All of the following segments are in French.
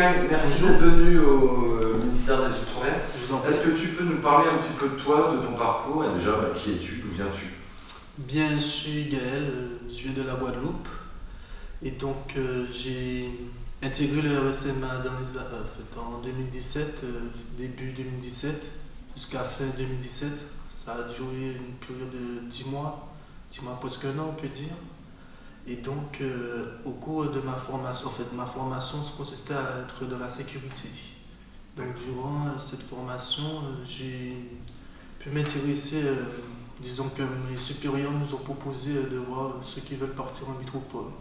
Wolfgang, merci Bonjour. d'être venu au ministère des Outre-mer. Je vous en prie. Est-ce que tu peux nous parler un petit peu de toi, de ton parcours et déjà, qui es-tu, d'où viens-tu? Bien, je suis Gaël, je viens de la Guadeloupe et donc j'ai intégré le RSMA en 2017, début 2017 jusqu'à fin 2017. Ça a duré une période de 10 mois presque un an on peut dire. Et donc au cours de ma formation consistait à être dans la sécurité. Donc durant cette formation, j'ai pu m'intéresser, disons que mes supérieurs nous ont proposé de voir ceux qui veulent partir en métropole.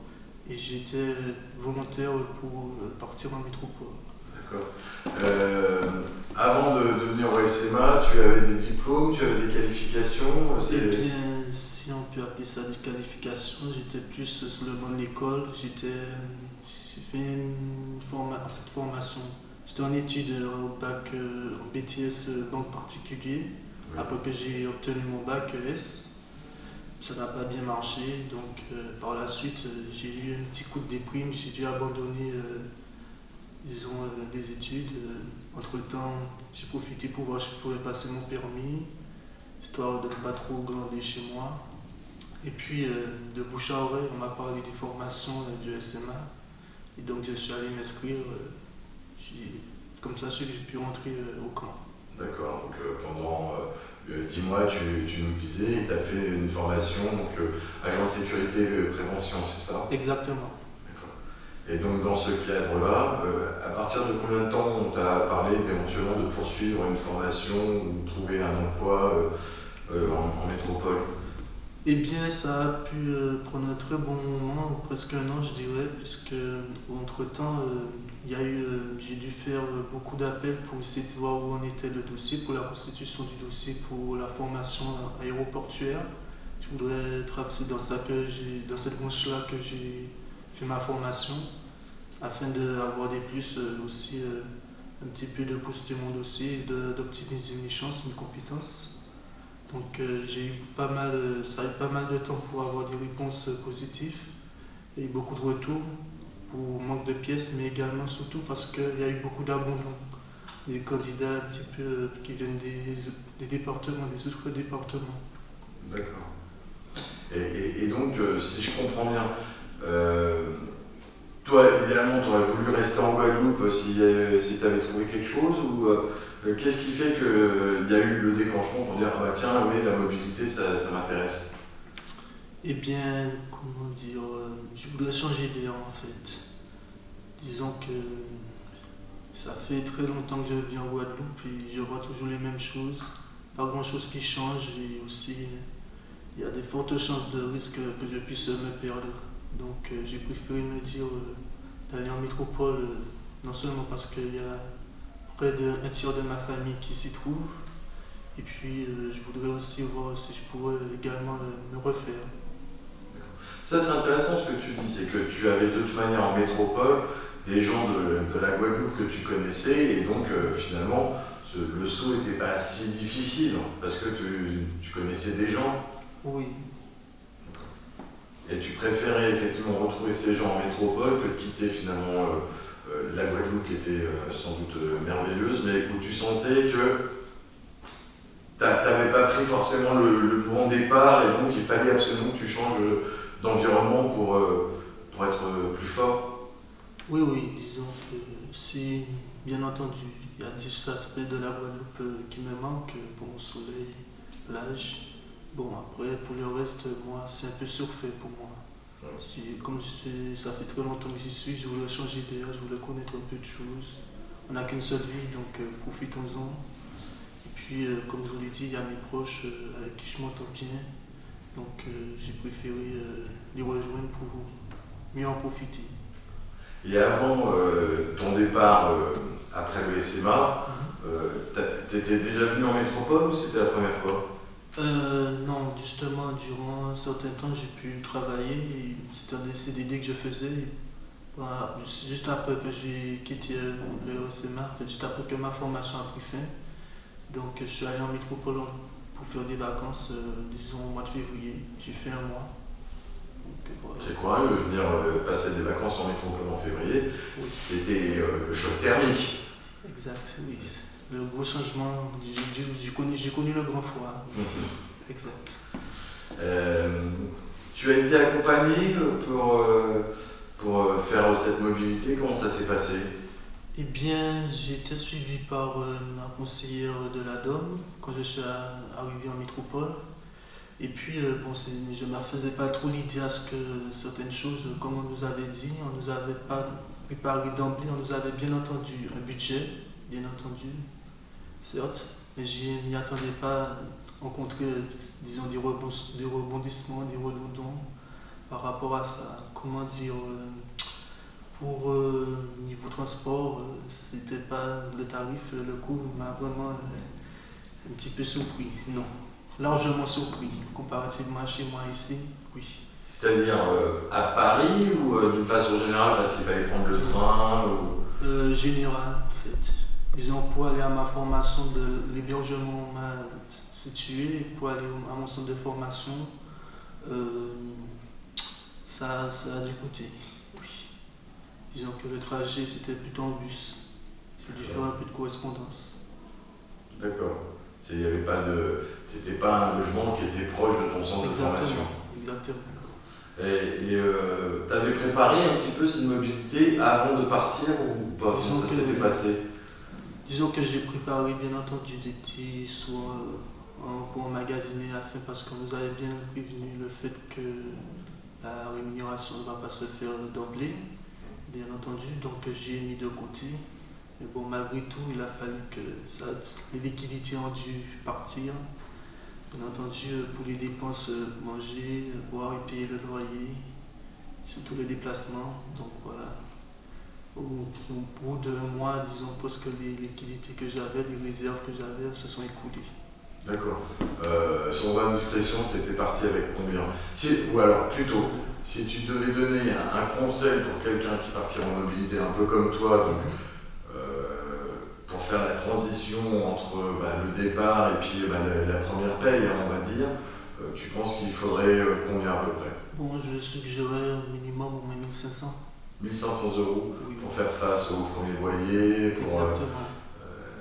Et j'étais volontaire pour partir en métropole. D'accord. Avant de venir au SMA, tu avais des diplômes, tu avais des qualifications? Eh bien, si on peut appeler ça des qualifications, j'étais plus sur le banc de l'école. J'ai fait une formation. J'étais en études au bac en BTS banque particulier. Oui. Après que j'ai obtenu mon bac S, ça n'a pas bien marché. Donc par la suite, j'ai eu un petit coup de déprime. J'ai dû abandonner, disons, les études. Entre-temps, j'ai profité pour voir si je pourrais passer mon permis, histoire de ne pas trop glander chez moi. Et puis, de bouche à oreille, on m'a parlé des formations du SMA. Et donc, je suis allé m'inscrire. Comme ça, j'ai pu rentrer au camp. D'accord, donc pendant 10 mois, tu nous disais, tu as fait une formation, donc agent de sécurité et prévention, c'est ça? Exactement. D'accord. Et donc dans ce cadre-là, à partir de combien de temps on t'a parlé éventuellement de poursuivre une formation ou de trouver un emploi en métropole? Eh bien, ça a pu prendre un très bon moment, presque un an, je dirais, puisque entre-temps, j'ai dû faire beaucoup d'appels pour essayer de voir où en était le dossier, pour la constitution du dossier, pour la formation aéroportuaire. Je voudrais être c'est dans cette branche-là que j'ai fait ma formation, afin d'avoir des plus aussi, un petit peu de booster mon dossier, d'optimiser mes chances, mes compétences. Donc j'ai eu ça a eu pas mal de temps pour avoir des réponses positives et beaucoup de retours pour manque de pièces, mais également surtout parce qu'il y a eu beaucoup d'abandon. Des candidats un petit peu qui viennent des départements, des autres départements. D'accord. Et donc, si je comprends bien, toi, idéalement, tu aurais voulu rester en Guadeloupe si tu avais trouvé quelque chose ou qu'est-ce qui fait qu'il y a eu le déclenchement pour dire ah bah tiens, oui, la mobilité, ça m'intéresse? Eh bien, comment dire, je voudrais changer d'air en fait. Disons que ça fait très longtemps que je vis en Guadeloupe et je vois toujours les mêmes choses. Pas grand chose qui change et aussi il y a des fortes chances de risque que je puisse me perdre. Donc j'ai préféré me dire d'aller en métropole, non seulement parce qu'il y a près d'un tiers de ma famille qui s'y trouve, et puis je voudrais aussi voir si je pourrais également me refaire. Ça, c'est intéressant ce que tu dis, c'est que tu avais de toute manière en métropole des gens de la Guadeloupe que tu connaissais et donc finalement le saut n'était pas si difficile parce que tu connaissais des gens. Oui, Et tu préférais effectivement retrouver ces gens en métropole que de quitter finalement la Guadeloupe qui était sans doute merveilleuse, mais où tu sentais que tu n'avais pas pris forcément le bon départ et donc il fallait absolument que tu changes d'environnement pour être plus fort. oui, disons que si, bien entendu, il y a 10 aspects de la Guadeloupe qui me manquent, bon, soleil, plage. Bon, après, pour le reste, moi, c'est un peu surfait pour moi. Ça fait très longtemps que j'y suis, je voulais changer d'air, je voulais connaître un peu de choses. On n'a qu'une seule vie, donc profitons-en. Et puis, comme je vous l'ai dit, il y a mes proches avec qui je m'entends bien. Donc, j'ai préféré les rejoindre pour mieux en profiter. Et avant ton départ après le SMA, tu étais déjà venu en métropole ou c'était la première fois? Non, justement, durant un certain temps, j'ai pu travailler et c'était un des CDD que je faisais. Et voilà, juste après que j'ai quitté le SMA, en fait, juste après que ma formation a pris fin. Donc, je suis allé en métropole pour faire des vacances, disons au mois de février. J'ai fait un mois. Donc, voilà. C'est courageux de venir passer des vacances en métropole en février. Oui. C'était le choc thermique. Exact, oui. Le gros changement, j'ai connu le grand froid. Exact. Tu as été accompagné pour faire cette mobilité. Comment ça s'est passé? Eh bien, j'ai été suivi par ma conseillère de la DOM quand je suis arrivé en métropole. Et puis, bon, je ne me faisais pas trop l'idée à ce que certaines choses, comme on nous avait dit, on ne nous avait pas préparé d'emblée, on nous avait bien entendu un budget, bien entendu, certes, mais je n'y attendais pas rencontrer, disons, des rebondissements, des redondants par rapport à ça. Comment dire, pour niveau transport, c'était pas le tarif, le coût m'a vraiment un petit peu surpris. Non, largement surpris comparativement à chez moi ici, oui. C'est-à-dire à Paris ou d'une façon générale parce qu'il fallait prendre le train Général, en fait. Disons, pour aller à ma formation, l'hébergement m'a situé, pour aller à mon centre de formation, ça a dû coûter. Oui. Disons que le trajet, c'était plutôt en bus. J'ai dû faire un peu de correspondance. D'accord. Il n'y avait pas de. C'était pas un logement qui était proche de ton centre de formation. Exactement. Et tu avais préparé un petit peu cette mobilité avant de partir ou pas? Comment ça s'était passé? Disons que j'ai préparé bien entendu des petits soins pour emmagasiner afin parce qu'on nous avait bien prévenu le fait que la rémunération ne va pas se faire d'emblée, bien entendu, donc j'ai mis de côté. Mais bon, malgré tout, il a fallu que les liquidités ont dû partir. Bien entendu, pour les dépenses, manger, boire et payer le loyer, surtout les déplacements. Donc voilà. Au bout d'un mois, disons, parce que les liquidités que j'avais, les réserves que j'avais, se sont écoulées. D'accord. Sans indiscrétion, tu étais parti avec combien? Ou alors, plutôt, si tu devais donner un conseil pour quelqu'un qui partirait en mobilité un peu comme toi, donc, pour faire la transition entre le départ et puis la première paye, on va dire, tu penses qu'il faudrait combien à peu près? Bon, je suggérerais au minimum au moins 1500. 1500 euros Oui. Pour faire face au premier loyer, pour, exactement.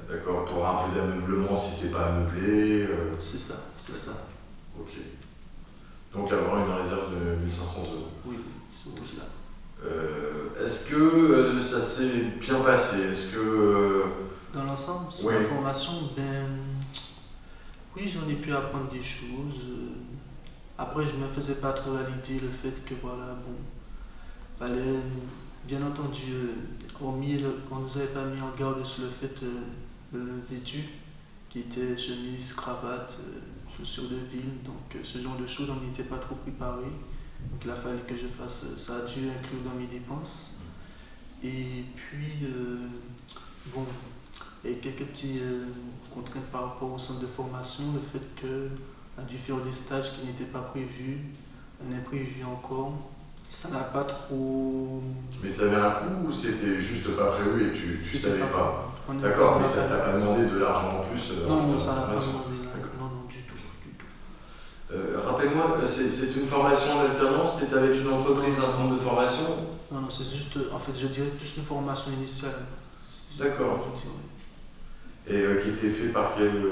D'accord, pour un peu d'ameublement si c'est pas ameublé. C'est ça. Ok. Donc avoir une réserve de 1500 euros. Oui, c'est tout ça. Est-ce que ça s'est bien passé? Est-ce que dans l'ensemble, sur oui. la formation, oui, j'en ai pu apprendre des choses. Après, je ne me faisais pas trop à l'idée le fait que, voilà, bon, fallait, bien entendu, on nous avait pas mis en garde sur le fait vêtu, qui était chemise, cravate, chaussures de ville, donc ce genre de choses, on n'y était pas trop préparé. Donc il a fallu que je fasse, ça a dû inclure dans mes dépenses. Et puis, bon, il y a quelques petites contraintes par rapport au centre de formation, le fait qu'on a dû faire des stages qui n'étaient pas prévus, un imprévu encore. Ça n'a pas trop. Mais ça avait un coût ou c'était juste pas prévu et tu savais pas? D'accord, mais ça t'a pas demandé de l'argent en plus? Non, ça n'a pas demandé. Non, du tout. Rappelle-moi, c'est une formation en alternance? Tu étais avec une entreprise, un centre de formation? Non, c'est juste, en fait, je dirais plus une formation initiale. D'accord. Et qui était fait par quelle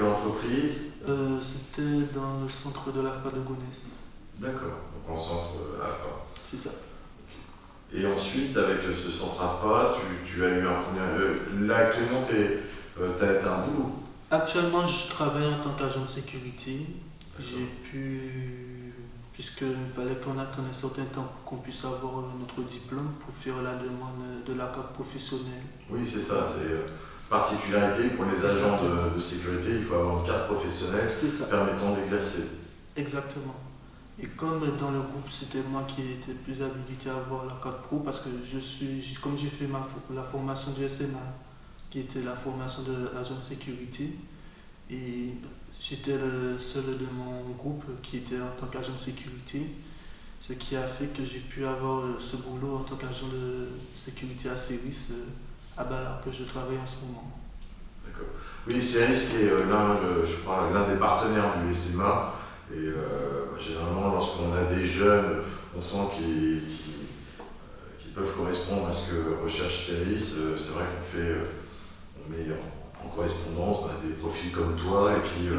entreprise? C'était dans le centre de l'AFPA de Gonesse. D'accord, donc en centre AFPA. C'est ça. Et ensuite, avec ce centre AFPA, tu as eu un premier... Là, actuellement, t'as un boulot? Actuellement, je travaille en tant qu'agent de sécurité. J'ai pu... Puisqu'il fallait qu'on attende un certain temps pour qu'on puisse avoir notre diplôme pour faire la demande de la carte professionnelle. Oui, c'est ça. C'est particularité pour les agents de sécurité. Il faut avoir une carte professionnelle permettant d'exercer. Exactement. Et comme dans le groupe, c'était moi qui étais plus habilité à avoir la carte pro parce que comme j'ai fait la formation du SMA, qui était la formation de l'agent de sécurité, et j'étais le seul de mon groupe qui était en tant qu'agent de sécurité, ce qui a fait que j'ai pu avoir ce boulot en tant qu'agent de sécurité à Ceris, à Ballard, que je travaille en ce moment. D'accord. Oui, Ceris qui est je crois, l'un des partenaires du SMA Et généralement, lorsqu'on a des jeunes, on sent qu'ils peuvent correspondre à ce que recherche Thierry. C'est vrai on met en correspondance des profils comme toi et puis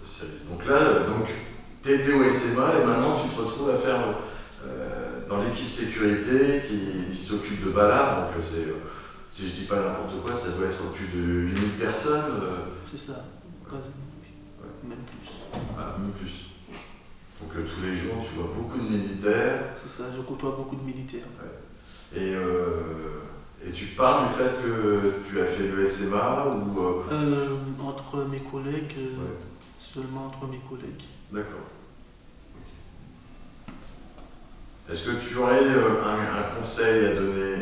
Cyrus. Donc là, tu étais au SMA et maintenant tu te retrouves à faire dans l'équipe sécurité qui s'occupe de Ballard. Donc si je dis pas n'importe quoi, ça doit être plus de 8000 personnes. C'est ça, quasiment. Ouais. Même plus. Ah, même plus. Donc tous les jours, tu vois beaucoup de militaires. C'est ça, je côtoie beaucoup de militaires. Ouais. Et tu parles du fait que tu as fait le SMA ou Entre mes collègues, ouais. seulement entre mes collègues. D'accord. Est-ce que tu aurais un conseil à donner?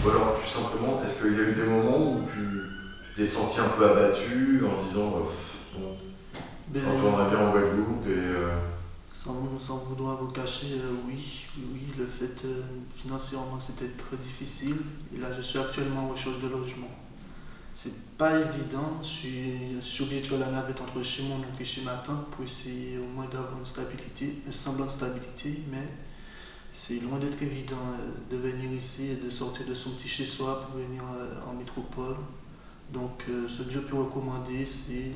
Ou alors plus simplement, est-ce qu'il y a eu des moments où tu t'es senti un peu abattu en disant bon, je retournerai bien en Guadeloupe Sans vouloir vous cacher, oui, le fait financièrement c'était très difficile. Et là je suis actuellement en recherche de logement. C'est pas évident, je suis obligé de faire la navette entre chez mon oncle et chez ma tante pour essayer au moins d'avoir une stabilité, un semblant de stabilité, mais c'est loin d'être évident de venir ici et de sortir de son petit chez-soi pour venir en métropole. Donc ce que je peux recommander, c'est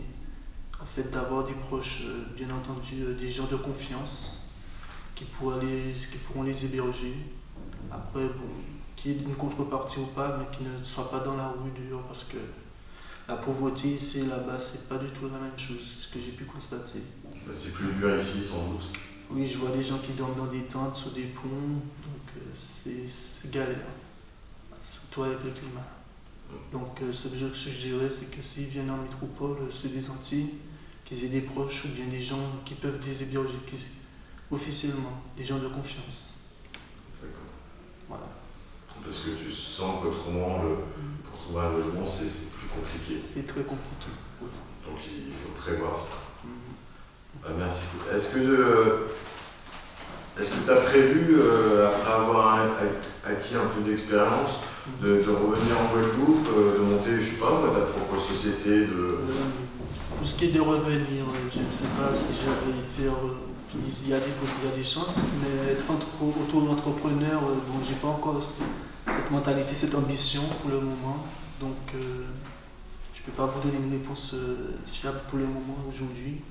en fait d'avoir des proches, bien entendu, des gens de confiance qui pourront les héberger. Après, bon, qu'il y ait une contrepartie ou pas, mais qui ne soit pas dans la rue dehors, parce que la pauvreté ici et là-bas, c'est pas du tout la même chose, ce que j'ai pu constater. c'est plus dur ici sans doute. Oui, je vois des gens qui dorment dans des tentes, sur des ponts, donc c'est galère, surtout avec le climat. Donc ce que je suggérerais, c'est que s'ils viennent en métropole, ceux des Antilles, qu'ils aient des proches ou bien des gens qui peuvent les héberger officiellement, des gens de confiance. D'accord. Voilà. Parce que tu sens qu'autrement, pour trouver un logement, c'est plus compliqué. C'est très compliqué. Oui. Donc il faut prévoir ça. Merci. Est-ce que tu as prévu, après avoir acquis un peu d'expérience, de revenir en Guadeloupe, de monter, je sais pas moi, ta propre société Pour ce qui est de revenir, je ne sais pas si je vais faire. Il y a des chances, mais être auto-entrepreneur, bon, j'ai pas encore cette mentalité, cette ambition pour le moment. Donc, je ne peux pas vous donner une réponse fiable pour le moment aujourd'hui.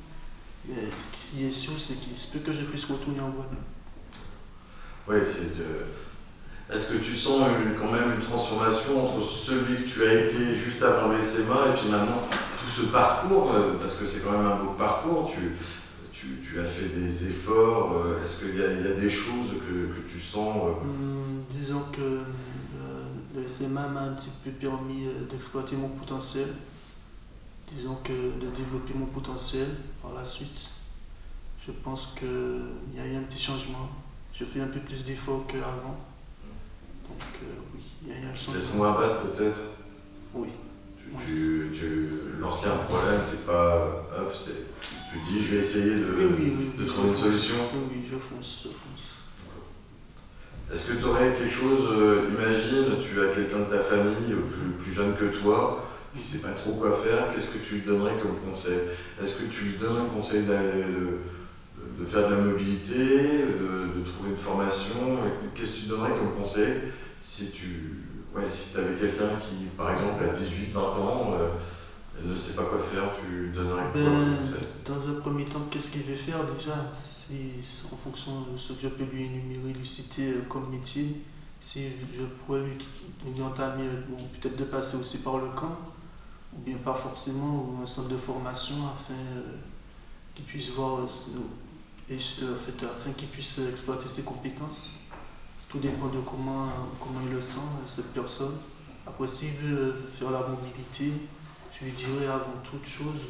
Mais ce qui est sûr, c'est qu'il se peut que je puisse retourner en Guadeloupe. Oui, est-ce que tu sens quand même une transformation entre celui que tu as été juste avant le SMA et puis maintenant tout ce parcours, parce que c'est quand même un beau parcours, tu as fait des efforts, est-ce qu'il y a des choses que tu sens Disons que le SMA m'a un petit peu permis d'exploiter mon potentiel, disons que de développer mon potentiel par la suite. Je pense qu'il y a eu un petit changement. Je fais un peu plus d'efforts qu'avant. Donc oui, il y a eu un changement. Laisse-moi abattre peut-être. Oui. L'ancien problème, c'est pas tu dis je vais essayer de trouver une solution. Oui, je fonce. Est-ce que tu aurais quelque chose, imagine, tu as quelqu'un de ta famille plus jeune que toi, qui ne sait pas trop quoi faire, qu'est-ce que tu lui donnerais comme conseil? Est-ce que tu lui donnes un conseil de faire de la mobilité, de trouver une formation? Qu'est-ce que tu donnerais comme conseil si tu avais quelqu'un qui, par exemple, à 18-20 ans, ne sait pas quoi faire, tu lui donnerais quoi comme conseil? Dans un premier temps, qu'est-ce qu'il veut faire déjà? En fonction de ce que je peux lui énumérer, lui citer comme métier, si je pourrais lui entamer, peut-être de passer aussi par le camp, ou bien pas forcément, ou un centre de formation afin qu'il puisse voir, afin qu'il puisse exploiter ses compétences. Tout dépend de comment il le sent, cette personne. Après, s'il veut faire la mobilité, je lui dirais avant toute chose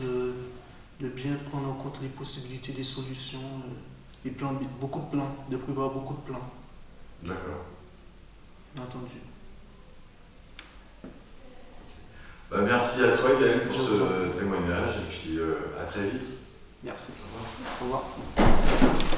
de bien prendre en compte les possibilités des solutions, les plans, beaucoup de plans, de prévoir beaucoup de plans. D'accord. Bien entendu. Merci à toi Gaël pour ce témoignage et puis à très vite. Merci. Au revoir.